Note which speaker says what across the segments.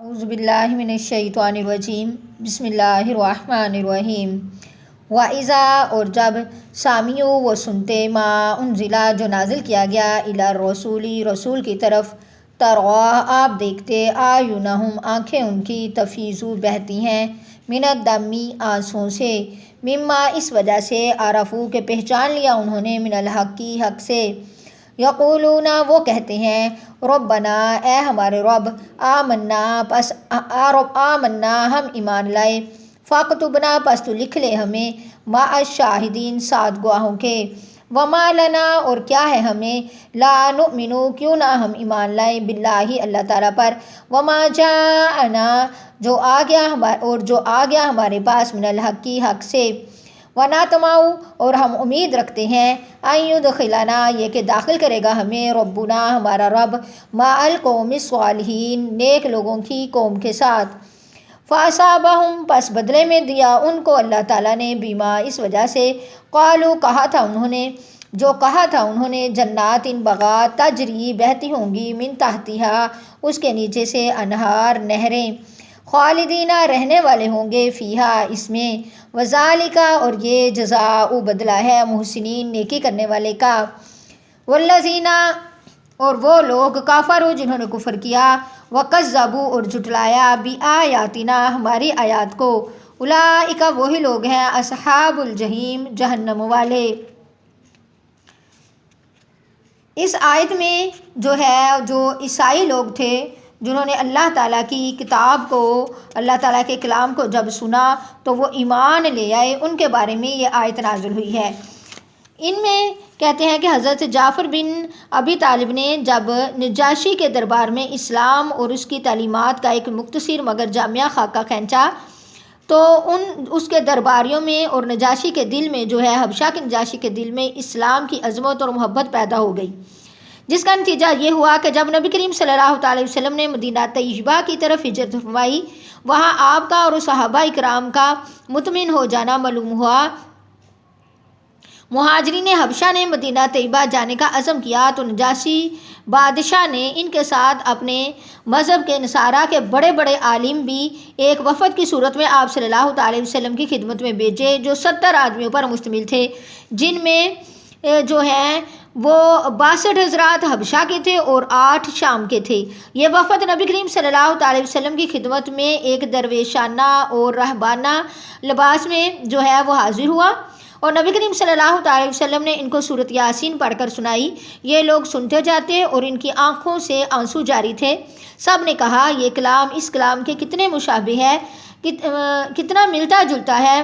Speaker 1: اعوذ باللہ من الشیطان الرجیم بسم اللہ الرحمن الرحیم وَإِذَا اور جب سامعوا وہ سنتے ما انزلا جو نازل کیا گیا الی الرسول رسول کی طرف تروا آپ دیکھتے اعینہم آنکھیں ان کی تفیض بہتی ہیں من الدم آنسوں سے مما اس وجہ سے عرفو کہ پہچان لیا انہوں نے من الحق کی حق سے یقولون وہ کہتے ہیں ربنا اے ہمارے رب آمنا پس آمنا ہم ایمان لائے فاکتبنا پس تو لکھ لے ہمیں مع الشاہدین ساتھ گواہوں کے وما لنا اور کیا ہے ہمیں لا نؤمنو کیوں نہ ہم ایمان لائیں باللہ اللہ تعالیٰ پر وما جاءنا جو آ گیا ہمارے پاس من الحق کی حق سے وَنَطْمَعُ اور ہم امید رکھتے ہیں أَن يُدْخِلَنَا یہ کہ داخل کرے گا ہمیں ربنا ہمارا رب مع القوم الصالحین نیک لوگوں کی قوم کے ساتھ فَأَصَابَهُمْ پس بدلے میں دیا ان کو اللہ تعالیٰ نے بیما اس وجہ سے قالوا کہا تھا انہوں نے جنات باغات تجری بہتی ہوں گی من تحتہا اس کے نیچے سے انہار نہریں خالدین رہنے والے ہوں گے فیہا اس میں وذالک اور یہ جزاء بدلہ ہے محسنین نیکی کرنے والے کا والذین اور وہ لوگ کافروا جنہوں نے کفر کیا وکذبوا اور جھٹلایا بآیاتنا ہماری آیات کو اولئک وہی لوگ ہیں اصحاب الجحیم جہنم والے۔ اس آیت میں جو عیسائی لوگ تھے جنہوں نے اللہ تعالیٰ کی کتاب کو اللہ تعالیٰ کے کلام کو جب سنا تو وہ ایمان لے آئے، ان کے بارے میں یہ آیت نازل ہوئی ہے۔ ان میں کہتے ہیں کہ حضرت جعفر بن ابی طالب نے جب نجاشی کے دربار میں اسلام اور اس کی تعلیمات کا ایک مختصر مگر جامع خاکہ کھینچا تو اس کے درباریوں میں اور نجاشی کے دل میں حبشہ کے نجاشی کے دل میں اسلام کی عظمت اور محبت پیدا ہو گئی، جس کا نتیجہ یہ ہوا کہ جب نبی کریم صلی اللہ علیہ وسلم نے مدینہ طیبہ کی طرف ہجرت فرمائی، وہاں آپ کا اور صحابہ اکرام کا مطمئن ہو جانا معلوم ہوا۔ مہاجرین حبشہ نے مدینہ طیبہ جانے کا عزم کیا تو نجاشی بادشاہ نے ان کے ساتھ اپنے مذہب کے نصارہ کے بڑے بڑے عالم بھی ایک وفد کی صورت میں آپ صلی اللہ علیہ وسلم کی خدمت میں بھیجے جو 70 آدمیوں پر مشتمل تھے، جن میں وہ 62 حضرات حبشہ کے تھے اور 8 شام کے تھے۔ یہ وفد نبی کریم صلی اللہ علیہ وسلم کی خدمت میں ایک درویشانہ اور راہبانہ لباس میں وہ حاضر ہوا اور نبی کریم صلی اللہ علیہ وسلم نے ان کو سورۃ یاسین پڑھ کر سنائی۔ یہ لوگ سنتے جاتے اور ان کی آنکھوں سے آنسو جاری تھے۔ سب نے کہا یہ کلام اس کلام کے کتنے مشابہ ہے، کتنا ملتا جلتا ہے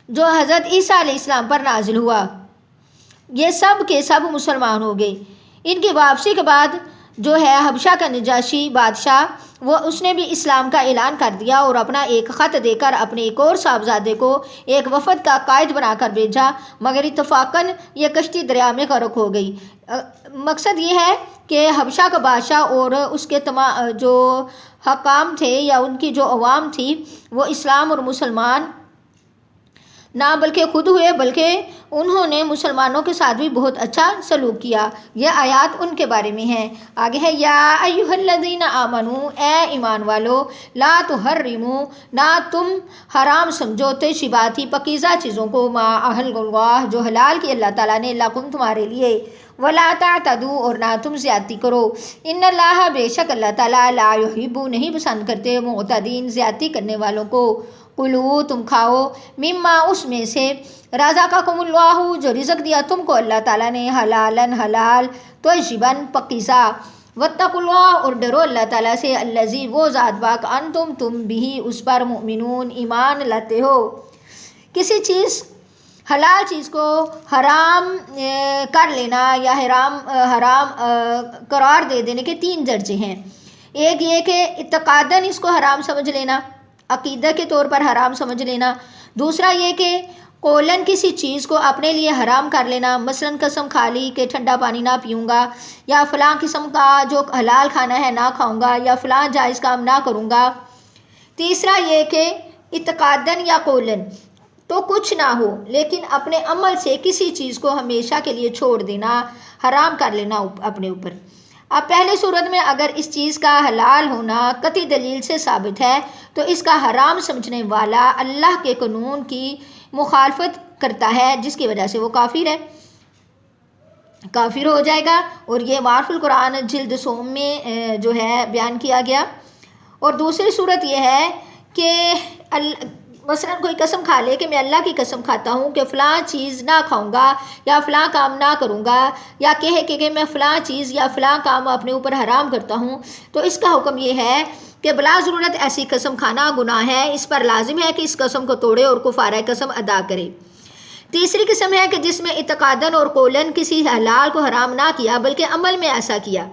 Speaker 1: جو حضرت عیسیٰ علیہ السلام پر نازل ہوا۔ یہ سب کے سب مسلمان ہو گئے۔ ان کی واپسی کے بعد حبشہ کا نجاشی بادشاہ اس نے بھی اسلام کا اعلان کر دیا اور اپنا ایک خط دے کر اپنے ایک اور صاحبزادے کو ایک وفد کا قائد بنا کر بھیجا، مگر اتفاقاً یہ کشتی دریا میں غرق ہو گئی۔ مقصد یہ ہے کہ حبشہ کا بادشاہ اور اس کے جو حکام تھے یا ان کی جو عوام تھی وہ اسلام اور مسلمان نہ بلکہ خود ہوئے، بلکہ انہوں نے مسلمانوں کے ساتھ بھی بہت اچھا سلوک کیا۔ یہ آیات ان کے بارے میں ہیں۔ آگے ہے یا ایھا الذین آمنو اے ایمان والو لا تحرموا نہ تم حرام سمجھو طیبات پاکیزہ چیزوں کو ما احل اللہ جو حلال کی اللہ تعالیٰ نے لکم تمہارے لیے ولا تعتدوا اور نہ تم زیادتی کرو ان اللہ بے شک اللہ تعالیٰ لا یحب نہیں پسند کرتے معتدین زیادتی کرنے والوں کو۔ کلو تم کھاؤ مما اس میں سے رزقکم اللہ جو رزق دیا تم کو اللہ تعالیٰ نے حلالن حلال طیباً پاکیزہ واتقوا اللہ اور ڈرو اللہ تعالیٰ سے الذی وہ ذات پاک تم بھی اس پر مؤمنون ایمان لاتے ہو۔ کسی چیز حلال چیز کو حرام کر لینا یا حرام قرار دے دینے کے 3 درجے ہیں۔ ایک یہ کہ اعتقاداً اس کو حرام سمجھ لینا، عقیدہ کے طور پر حرام سمجھ لینا۔ دوسرا یہ کہ قولاً کسی چیز کو اپنے لیے حرام کر لینا، مثلاً قسم کھا لی کہ ٹھنڈا پانی نہ پیوں گا یا فلاں قسم کا جو حلال کھانا ہے نہ کھاؤں گا یا فلاں جائز کام نہ کروں گا۔ تیسرا یہ کہ اعتقاداً یا قولاً تو کچھ نہ ہو لیکن اپنے عمل سے کسی چیز کو ہمیشہ کے لیے چھوڑ دینا، حرام کر لینا اپنے اوپر۔ اب پہلے صورت میں اگر اس چیز کا حلال ہونا قطعی دلیل سے ثابت ہے تو اس کا حرام سمجھنے والا اللہ کے قانون کی مخالفت کرتا ہے، جس کی وجہ سے وہ کافر ہو جائے گا، اور یہ معارف القرآن جلد سوم میں جو ہے بیان کیا گیا۔ اور دوسری صورت یہ ہے کہ مثلا کوئی قسم کھا لے کہ میں اللہ کی قسم کھاتا ہوں کہ فلاں چیز نہ کھاؤں گا یا فلاں کام نہ کروں گا، یا کہے کہ میں فلاں چیز یا فلاں کام اپنے اوپر حرام کرتا ہوں، تو اس کا حکم یہ ہے کہ بلا ضرورت ایسی قسم کھانا گناہ ہے، اس پر لازم ہے کہ اس قسم کو توڑے اور کفارہ قسم ادا کرے۔ تیسری قسم ہے کہ جس میں اعتقاداً اور قولاً کسی حلال کو حرام نہ کیا بلکہ عمل میں ایسا کیا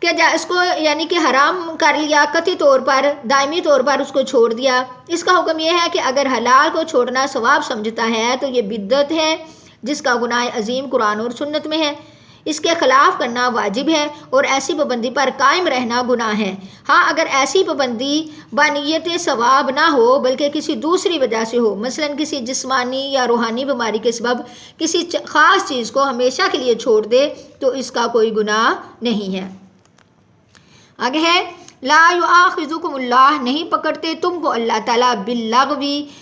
Speaker 1: کہ اس کو یعنی کہ حرام کر لیا، قطعی طور پر دائمی طور پر اس کو چھوڑ دیا۔ اس کا حکم یہ ہے کہ اگر حلال کو چھوڑنا ثواب سمجھتا ہے تو یہ بدعت ہے جس کا گناہ عظیم قرآن اور سنت میں ہے، اس کے خلاف کرنا واجب ہے اور ایسی پابندی پر قائم رہنا گناہ ہے۔ ہاں اگر ایسی پابندی بنیت ثواب نہ ہو بلکہ کسی دوسری وجہ سے ہو، مثلا کسی جسمانی یا روحانی بیماری کے سبب کسی خاص چیز کو ہمیشہ کے لیے چھوڑ دے تو اس کا کوئی گناہ نہیں ہے۔ آگے ہے لا یؤاخذکم اللہ، نہیں پکڑتے تم کو اللہ تعالیٰ باللغو،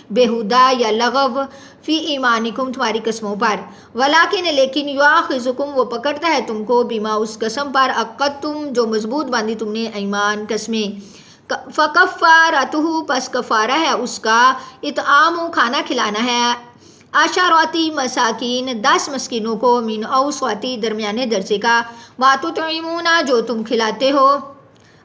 Speaker 1: بےہودہ یا لغو، فی ایمانکم تمہاری قسموں پر، ولیکن لیکن یؤاخذکم وہ پکڑتا ہے تم کو بما اس قسم پر عقدتم جو مضبوط باندھی تم نے ایمان قسمیں، فکفارتہ پس کفارہ ہے اس کا اطعام کھانا کھلانا ہے، عشراتی مساکین 10 مسکینوں کو، من اوسطی درمیانے درجے کا، ما تطعمون جو تم کھلاتے ہو،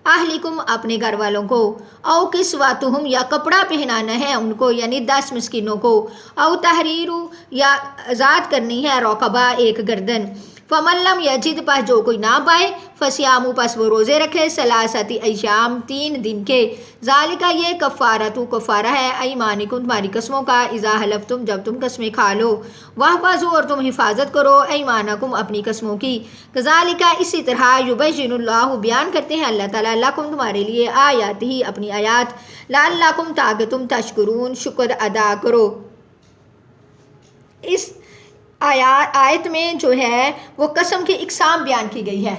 Speaker 1: اہلکم اپنے گھر والوں کو، او کسوتہم یا کپڑا پہنانا ہے ان کو یعنی 10 مسکینوں کو، او تحریر یا آزاد کرنی ہے رقبہ ایک گردن، فمن لم یجد پس جو کوئی نہ پائے، فصیام پس وہ روزے رکھے، ثلاثۃ ایام 3 دن کے، ذالک یہ کفارۃ کفارہ ہے، ایمانکم تمہاری قسموں کا، اذا حلفتم جب تم قسمیں کھا لو، واحفظوا اور تم حفاظت کرو، ایمانکم اپنی قسموں کی، کذالک اسی طرح، یبین اللہ بیان کرتے ہیں اللہ تعالیٰ، لکم تمہارے لیے، آیات ہی اپنی آیات، لعلکم تاکہ تم تشکرون شکر ادا کرو۔ اس آیت میں جو ہے وہ قسم کی اقسام بیان کی گئی ہے۔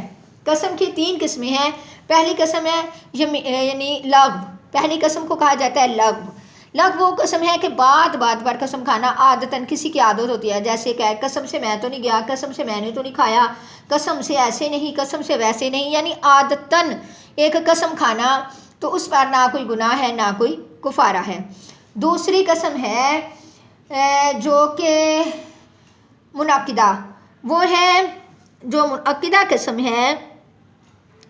Speaker 1: قسم کی 3 قسمیں ہیں۔ پہلی قسم ہے یعنی لغو، پہلی قسم کو کہا جاتا ہے لغو۔ لغو وہ قسم ہے کہ بات پر قسم کھانا عادتاً کسی کی عادت ہوتی ہے، جیسے کہ قسم سے میں تو نہیں گیا، قسم سے میں نے تو نہیں کھایا، قسم سے ایسے نہیں، قسم سے ویسے نہیں، یعنی عادتاً ایک قسم کھانا، تو اس پر نہ کوئی گناہ ہے نہ کوئی کفارہ ہے۔ دوسری قسم ہے جو کہ منعقدہ، وہ ہے جو منعقدہ قسم ہے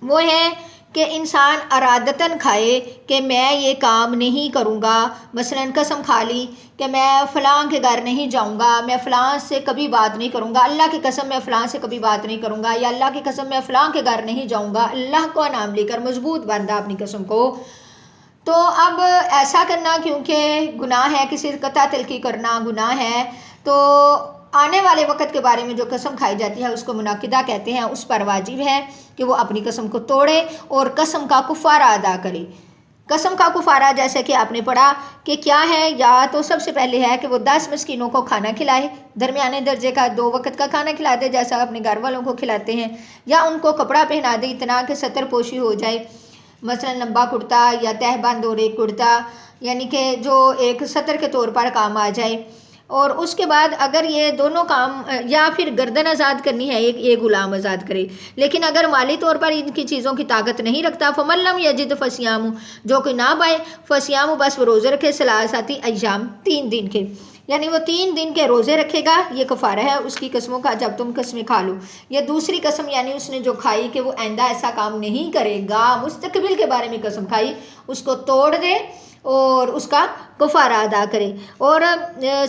Speaker 1: وہ ہے کہ انسان ارادتاً کھائے کہ میں یہ کام نہیں کروں گا، مثلا قسم کھا لی کہ میں فلاں کے گھر نہیں جاؤں گا، میں فلاں سے کبھی بات نہیں کروں گا، اللہ کی قسم میں فلاں سے کبھی بات نہیں کروں گا، یا اللہ کی قسم میں فلاں کے گھر نہیں جاؤں گا، اللہ کا نام لے کر مضبوط باندھا اپنی قسم کو۔ تو اب ایسا کرنا کیونکہ گناہ ہے، کسی سے قطع تلقی کرنا گناہ ہے، تو آنے والے وقت کے بارے میں جو قسم کھائی جاتی ہے اس کو منعقدہ کہتے ہیں، اس پر واجب ہے کہ وہ اپنی قسم کو توڑے اور قسم کا کفارہ ادا کرے۔ قسم کا کفارہ جیسے کہ آپ نے پڑھا کہ کیا ہے، یا تو سب سے پہلے ہے کہ وہ 10 مسکینوں کو کھانا کھلائے، درمیانے درجے کا 2 وقت کا کھانا کھلا دے جیسا اپنے گھر والوں کو کھلاتے ہیں، یا ان کو کپڑا پہنا دے اتنا کہ ستر پوشی ہو جائے، مثلا لمبا کرتا یا تہ بند اور ایک کرتا، یعنی کہ جو ایک ستر کے طور پر کام آ جائے۔ اور اس کے بعد اگر یہ دونوں کام، یا پھر گردن آزاد کرنی ہے، ایک غلام آزاد کرے، لیکن اگر مالی طور پر ان کی چیزوں کی طاقت نہیں رکھتا، فمن لم یجد فصیام جو کوئی نہ پائے، فصیام بس وہ روزے رکھے، ثلاثۃ ایام 3 دن کے، یعنی وہ 3 دن کے روزے رکھے گا، یہ کفارہ ہے اس کی قسموں کا جب تم قسمیں کھا لو۔ یہ دوسری قسم یعنی اس نے جو کھائی کہ وہ آئندہ ایسا کام نہیں کرے گا، مستقبل کے بارے میں قسم کھائی، اس کو توڑ دے اور اس کا کفارہ ادا کرے۔ اور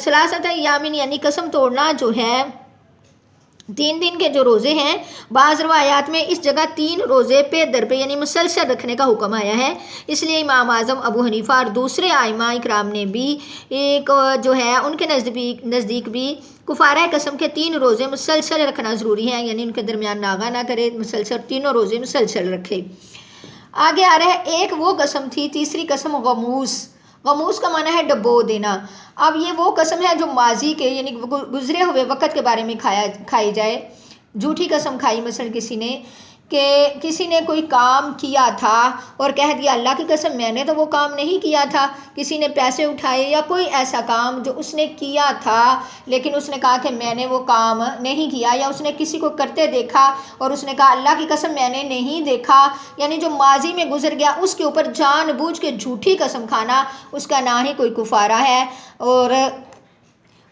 Speaker 1: ثلاثۃ ایام یعنی قسم توڑنا جو ہے 3 دن کے جو روزے ہیں، بعض روایات میں اس جگہ 3 روزے پہ در پہ یعنی مسلسل رکھنے کا حکم آیا ہے، اس لیے امام اعظم ابو حنیفہ اور دوسرے ائمہ اکرام نے بھی ایک جو ہے ان کے نزدیک بھی کفارہ قسم کے 3 روزے مسلسل رکھنا ضروری ہے، یعنی ان کے درمیان ناغہ نہ کرے، مسلسل 3 روزے مسلسل رکھے۔ آگے آ رہا ہے ایک وہ قسم تھی، تیسری قسم غموس۔ غموس کا معنی ہے ڈبو دینا۔ اب یہ وہ قسم ہے جو ماضی کے یعنی گزرے ہوئے وقت کے بارے میں کھائی جائے۔ جھوٹی قسم کھائی مثلا کسی نے کہ کسی نے کوئی کام کیا تھا اور کہہ دیا اللہ کی قسم میں نے تو وہ کام نہیں کیا تھا، کسی نے پیسے اٹھائے یا کوئی ایسا کام جو اس نے کیا تھا لیکن اس نے کہا کہ میں نے وہ کام نہیں کیا، یا اس نے کسی کو کرتے دیکھا اور اس نے کہا اللہ کی قسم میں نے نہیں دیکھا، یعنی جو ماضی میں گزر گیا اس کے اوپر جان بوجھ کے جھوٹی قسم کھانا، اس کا نہ ہی کوئی کفارہ ہے اور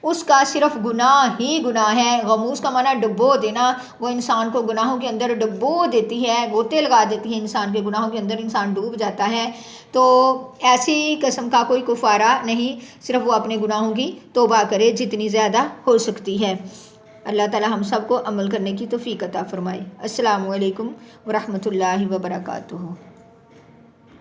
Speaker 1: اس کا صرف گناہ ہی گناہ ہے۔ غموس کا معنی ڈبو دینا، وہ انسان کو گناہوں کے اندر ڈبو دیتی ہے، گوتے لگا دیتی ہے انسان کے گناہوں کے اندر، انسان ڈوب جاتا ہے۔ تو ایسی قسم کا کوئی کفارہ نہیں، صرف وہ اپنے گناہوں کی توبہ کرے جتنی زیادہ ہو سکتی ہے۔ اللہ تعالی ہم سب کو عمل کرنے کی توفیق عطا فرمائے۔ السلام علیکم ورحمۃ اللہ وبرکاتہ۔